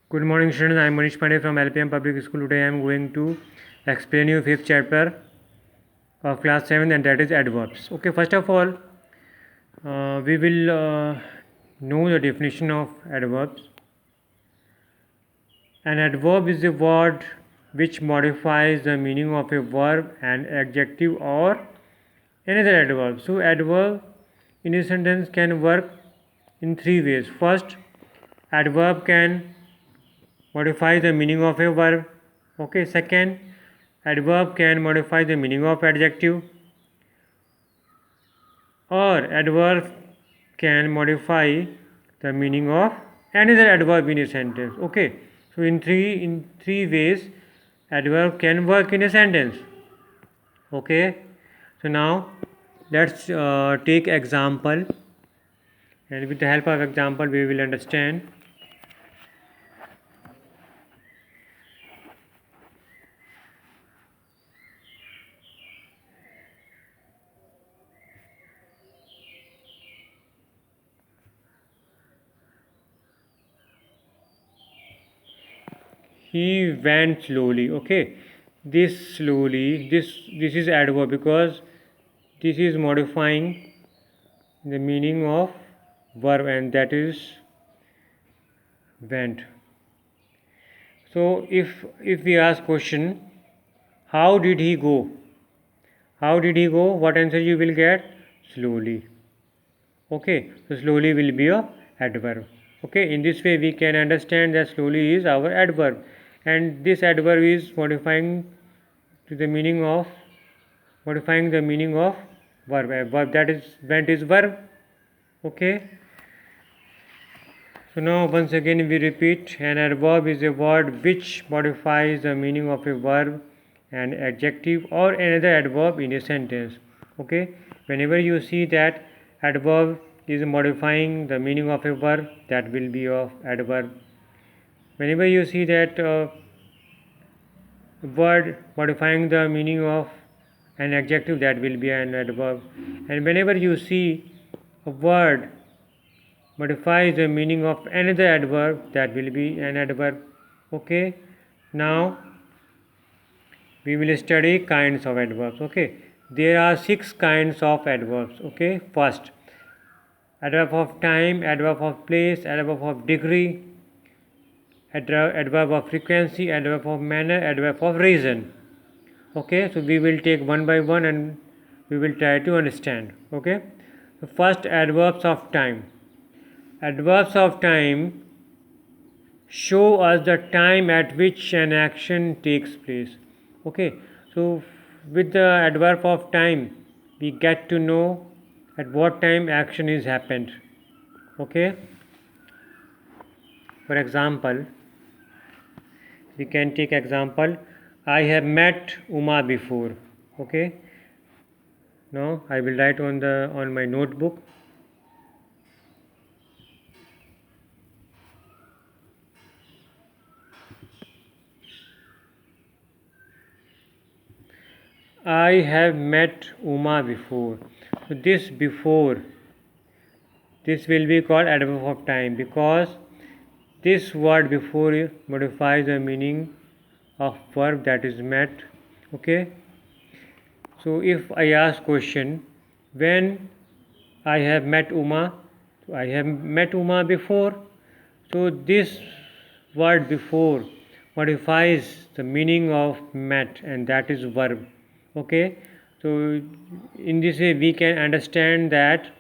Good morning students, I am Manish Pandey from LPM Public School. Today I am going to explain you 5th chapter of class 7, and that is adverbs. Okay, first of all we will know the definition of adverbs. An adverb is a word which modifies the meaning of a verb, an adjective or another adverb. So adverb in a sentence can work in three ways. First, adverb can modify the meaning of a verb. Okay, second, adverb can modify the meaning of adjective, or adverb can modify the meaning of another adverb in a sentence. Okay, so in three ways adverb can work in a sentence. Okay, so now let's take example, and with the help of example we will understand. He went slowly. Okay, this slowly, this is adverb because this is modifying the meaning of verb, and that is went. So if we ask question, how did he go? How did he go? What answer you will get? Slowly. Okay, so slowly will be a adverb. Okay, in this way we can understand that slowly is our adverb, and this adverb is to the meaning of modifying the meaning of verb. A verb, that is went, is verb. Okay, so now once again we repeat, an adverb is a word which modifies the meaning of a verb, an adjective or another adverb in a sentence. Okay, whenever you see that adverb is modifying the meaning of a verb, that will be of adverb. Whenever you see that word modifying the meaning of an adjective, that will be an adverb. And whenever you see a word modifies the meaning of another adverb, that will be an adverb. Okay, now we will study kinds of adverbs. Okay, there are 6 kinds of adverbs. Okay, first, adverb of time, adverb of place, adverb of degree, adverb of frequency, adverb of manner, adverb of reason. Okay, so we will take one by one and we will try to understand. Okay, so first, adverbs of time. Adverbs of time show us the time at which an action takes place. Okay, so with the adverb of time we get to know at what time action is happened. Okay, for example, we can take example, I have met Uma before. Okay, now I will write on my notebook. I have met Uma before. So this before, this will be called adverb of time, because this word before modifies the meaning of verb, that is met. Okay, so if I ask question, when I have met Uma, I have met Uma before, so this word before modifies the meaning of met, and that is verb. Okay, so in this way we can understand that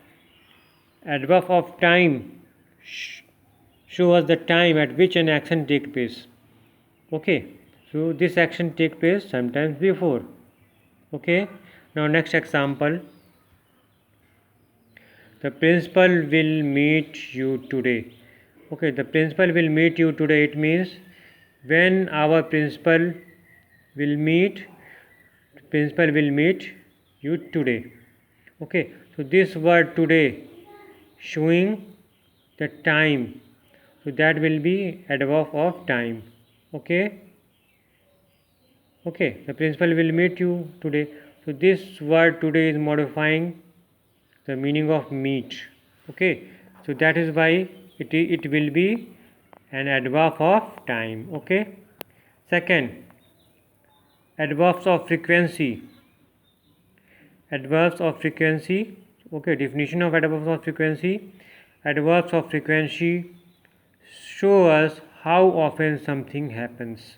adverb of time show us the time at which an action takes place. Okay, so this action takes place sometimes before. Okay, now next example, the principal will meet you today. Okay, the principal will meet you today, it means when our principal will meet you today. Okay, so this word today showing the time, so that will be adverb of time. Okay, the principal will meet you today, so this word today is modifying the meaning of meet. Okay, so that is why it will be an adverb of time. Okay. Second, adverbs of frequency. Adverbs of frequency. Okay, definition of adverbs of frequency. Adverbs of frequency show us how often something happens.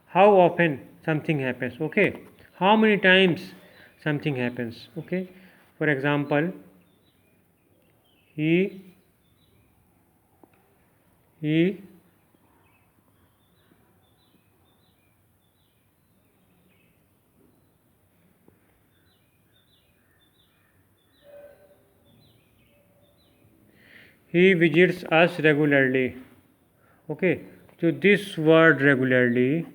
How often something happens. Okay, how many times something happens. Okay, for example, he visits us regularly. Okay, so this word regularly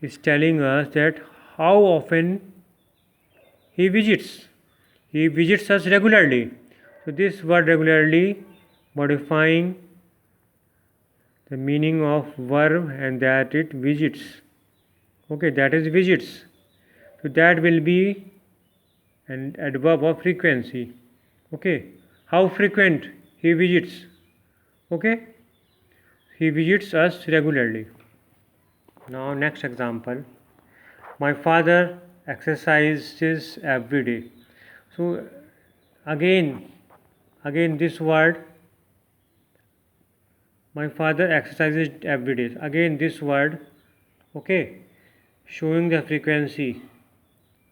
is telling us that how often he visits us regularly. So this word regularly modifying the meaning of verb, and that it visits. Okay, that is visits. So that will be an adverb of frequency. Okay, how frequent he visits. Okay, he visits us regularly. Now next example, my father exercises every day. So again this word, my father exercises every day. Again this word, okay, showing the frequency.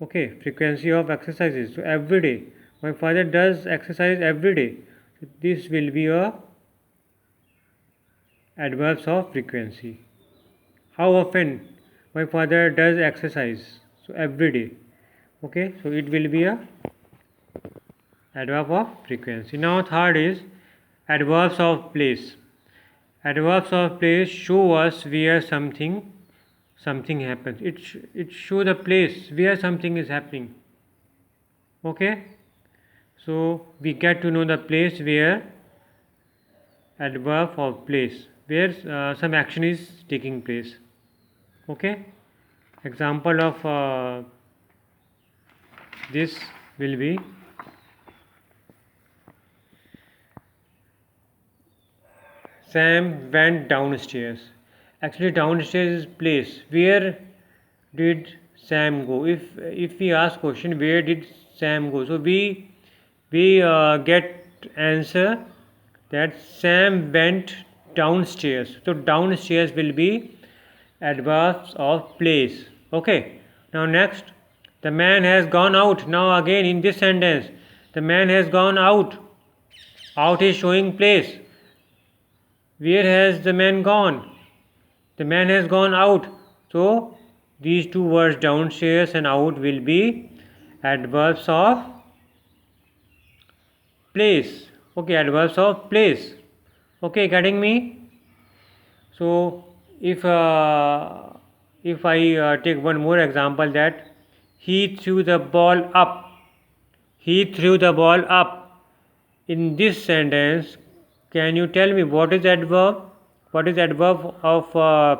Okay, frequency of exercises. So every day, my father does exercise every day. So this will be a adverbs of frequency. How often my father does exercise. So every day. Okay, so it will be a adverb of frequency. Now third is adverbs of place. Adverbs of place show us where something happens. It show the place where something is happening. Okay, so we get to know the place where adverb of place, where some action is taking place. Okay, example of this will be Sam went downstairs. Actually downstairs is place. Where did Sam go? If we ask question where did Sam go, so we get answer that Sam went downstairs. So downstairs will be adverbs of place. Okay, now next, the man has gone out. Now again in this sentence, the man has gone out. Out is showing place. Where has the man gone? The man has gone out. So these two words, downstairs and out, will be adverbs of place. Okay, adverbs of place. Okay, getting me? So if I take one more example, that he threw the ball up. He threw the ball up. In this sentence, can you tell me what is adverb? What is adverb of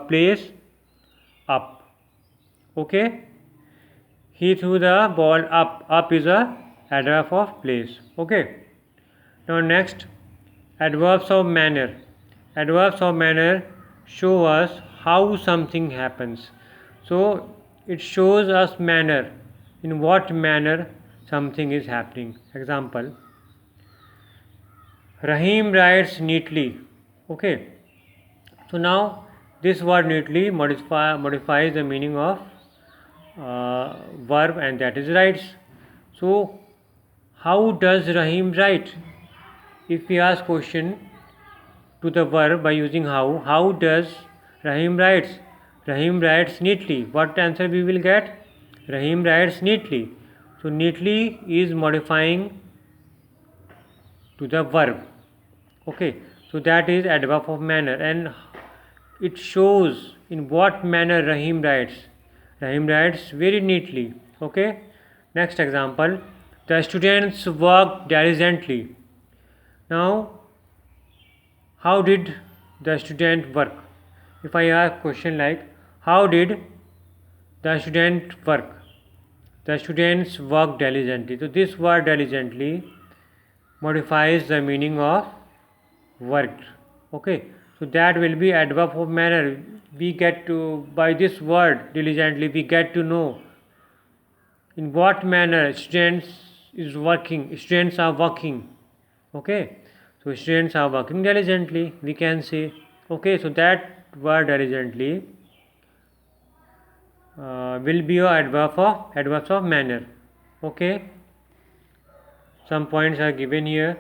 place? Up. Okay, he threw the ball up. Up is a adverb of place. Okay, now next, adverbs of manner. Adverbs of manner show us how something happens. So it shows us manner, in what manner something is happening. Example, Rahim writes neatly. Okay, so now this word neatly modifies the meaning of verb, and that is writes. So how does Rahim write? If we ask question to the verb by using how does Rahim writes? Rahim writes neatly. What answer we will get? Rahim writes neatly. So neatly is modifying to the verb. Okay, so that is adverb of manner, and it shows in what manner Rahim writes. Rahim writes very neatly. Okay, next example, the students worked diligently. Now how did the student work? If I ask question like how did the student work? The students worked diligently. So this word diligently modifies the meaning of worked. Okay, So that will be adverb of manner. We get to, by this word diligently, we get to know in what manner students are working. Okay, so students are working diligently, we can say. Okay, so that word diligently will be a adverbs of manner. Okay, some points are given here.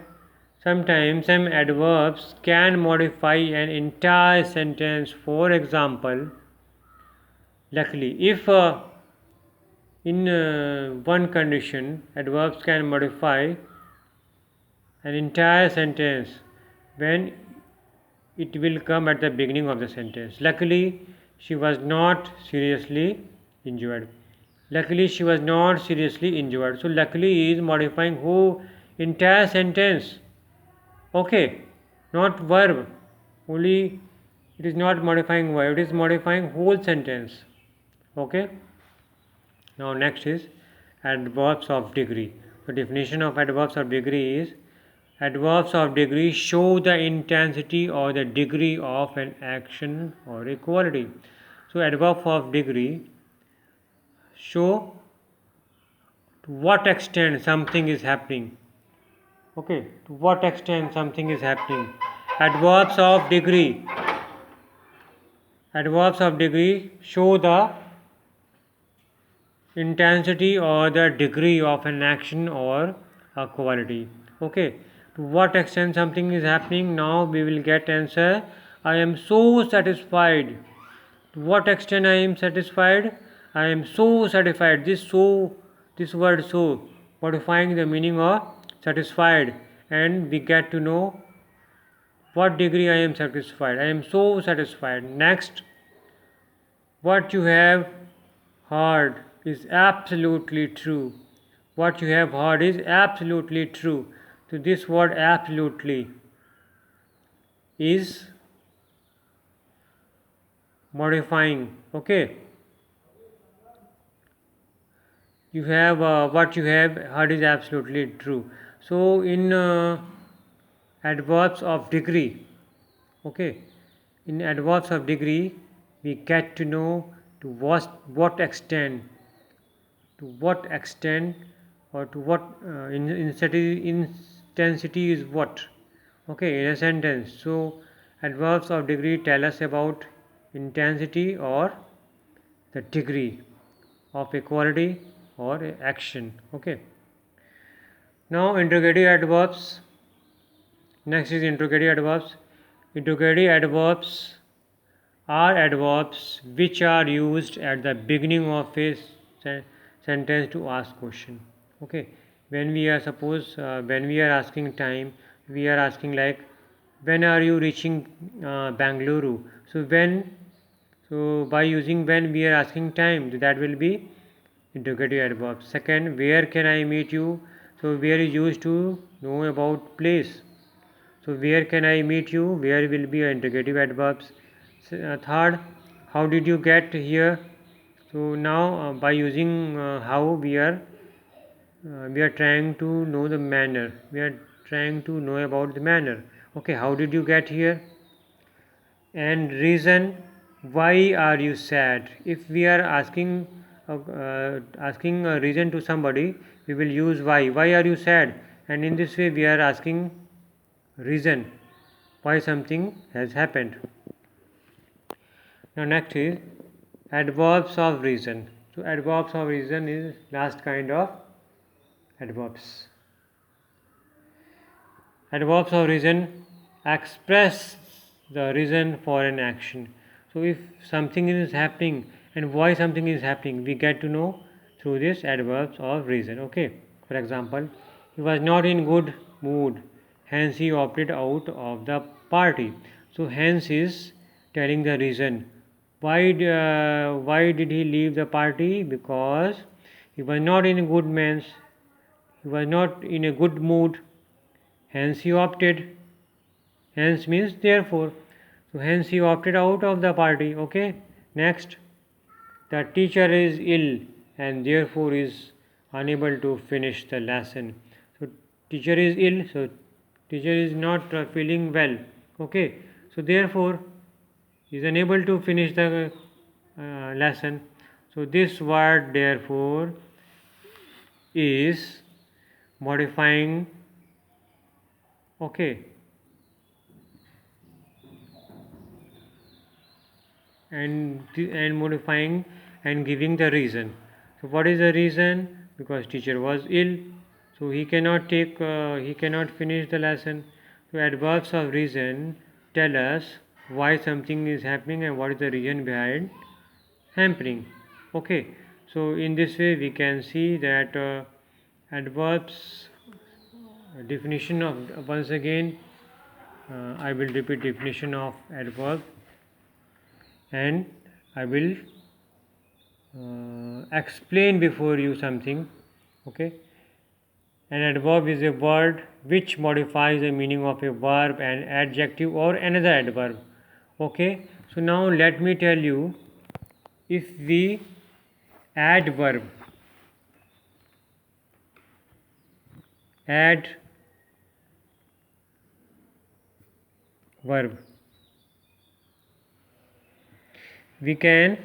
Sometimes some adverbs can modify an entire sentence. For example, luckily, if in one condition adverbs can modify an entire sentence when it will come at the beginning of the sentence. Luckily, she was not seriously injured. Luckily, she was not seriously injured. So, luckily is modifying whole entire sentence. Okay, not verb. Only it is not modifying verb, it is modifying whole sentence. Okay. Now, next is adverbs of degree. The definition of adverbs of degree is adverbs of degree show the intensity or the degree of an action or a quality. So, adverb of degree show to what extent something is happening. Okay, to what extent something is happening. Adverbs of degree. Adverbs of degree show the intensity or the degree of an action or a quality. Okay, to what extent something is happening. Now we will get answer. I am so satisfied. To what extent I am satisfied? I am so satisfied. This word so modifying the meaning of satisfied, and we get to know what degree I am satisfied. I am so satisfied. Next, what you have heard is absolutely true. What you have heard is absolutely true. So this word absolutely is modifying. Okay. You have what you have heard is absolutely true. So in adverbs of degree, okay, in adverbs of degree, we get to know to what extent, or to what intensity is what. Okay, in a sentence. So adverbs of degree tell us about intensity or the degree of a quality or a action. Okay. Now interrogative adverbs. Next is interrogative adverbs. Interrogative adverbs are adverbs which are used at the beginning of a sentence to ask question. Okay, when we are when we are asking time, we are asking like when are you reaching Bangalore. So when, so by using when we are asking time, that will be interrogative adverb. Second, where can I meet you? So where is used to know about place. So where can I meet you? Where will be interrogative adverbs. Third, how did you get here? So now by using how we are trying to know the manner. We are trying to know about the manner. Okay, how did you get here? And reason, why are you sad? If we are asking a reason to somebody, we will use why. Why are you sad? And in this way, we are asking reason why something has happened. Now next is adverbs of reason. So adverbs of reason is last kind of adverbs. Adverbs of reason express the reason for an action. So if something is happening and why something is happening, we get to know through this adverbs of reason. Okay. For example, he was not in good mood, hence he opted out of the party. So hence is telling the reason. Why did he leave the party? Because he was not in a good man's. He was not in a good mood. Hence he opted. Hence means therefore. So hence he opted out of the party. Okay. Next, the teacher is ill and therefore is unable to finish the lesson. So teacher is ill. So teacher is not feeling well. Okay. So therefore he is unable to finish the lesson. So this word therefore is modifying, okay, and modifying and giving the reason. So what is the reason? Because teacher was ill, so he cannot finish the lesson. So adverbs of reason tell us why something is happening and what is the reason behind hampering. Okay, so in this way we can see that adverbs definition of, once again I will repeat definition of adverb, and I will explain before you something. Okay, an adverb is a word which modifies the meaning of a verb, an adjective, or another adverb. Okay, so now let me tell you, if we add verb, add verb, we can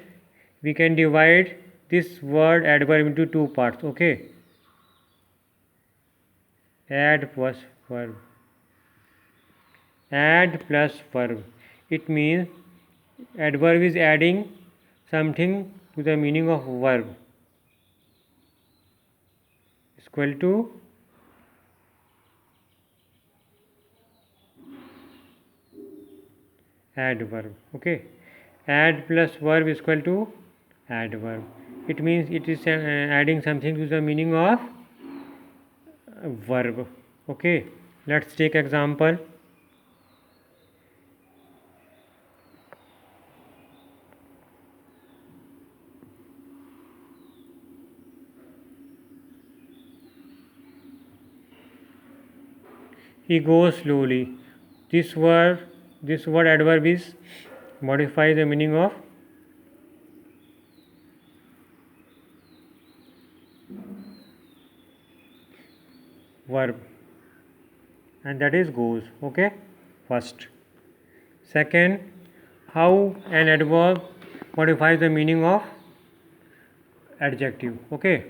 divide this word adverb into two parts. Okay, add plus verb, add plus verb, it means adverb is adding something to the meaning of verb, is equal to adverb. Okay, add plus verb is equal to adverb, it means it is adding something to the meaning of verb. Okay, let's take example. He goes slowly. This word adverb is modify the meaning of verb, and that is goes. Okay, first. Second, how an adverb modifies the meaning of adjective. Okay,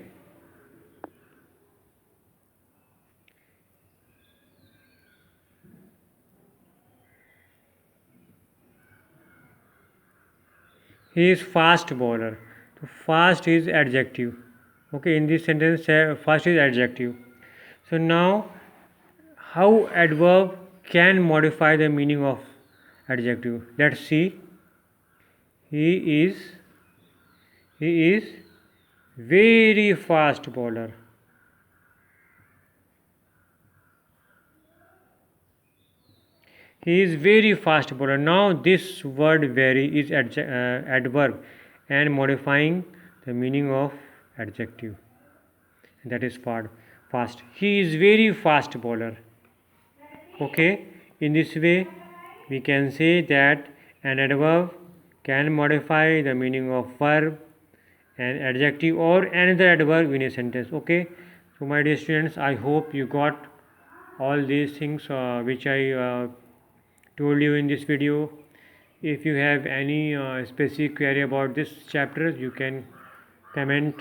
he is fast bowler. So fast is adjective. Okay, in this sentence fast is adjective. So now how adverb can modify the meaning of adjective? Let's see. He is he is very fast bowler. He is very fast bowler. Now this word very is adverb and modifying the meaning of adjective. That is fast. He is very fast bowler. Okay, in this way we can say that an adverb can modify the meaning of verb, an adjective, or another adverb in a sentence. Okay, so my dear students, I hope you got all these things which I told you in this video. If you have any specific query about this chapter, you can comment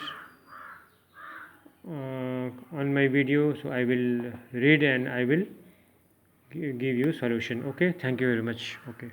on my video, so I will read and I will give you solution. Okay, thank you very much. Okay.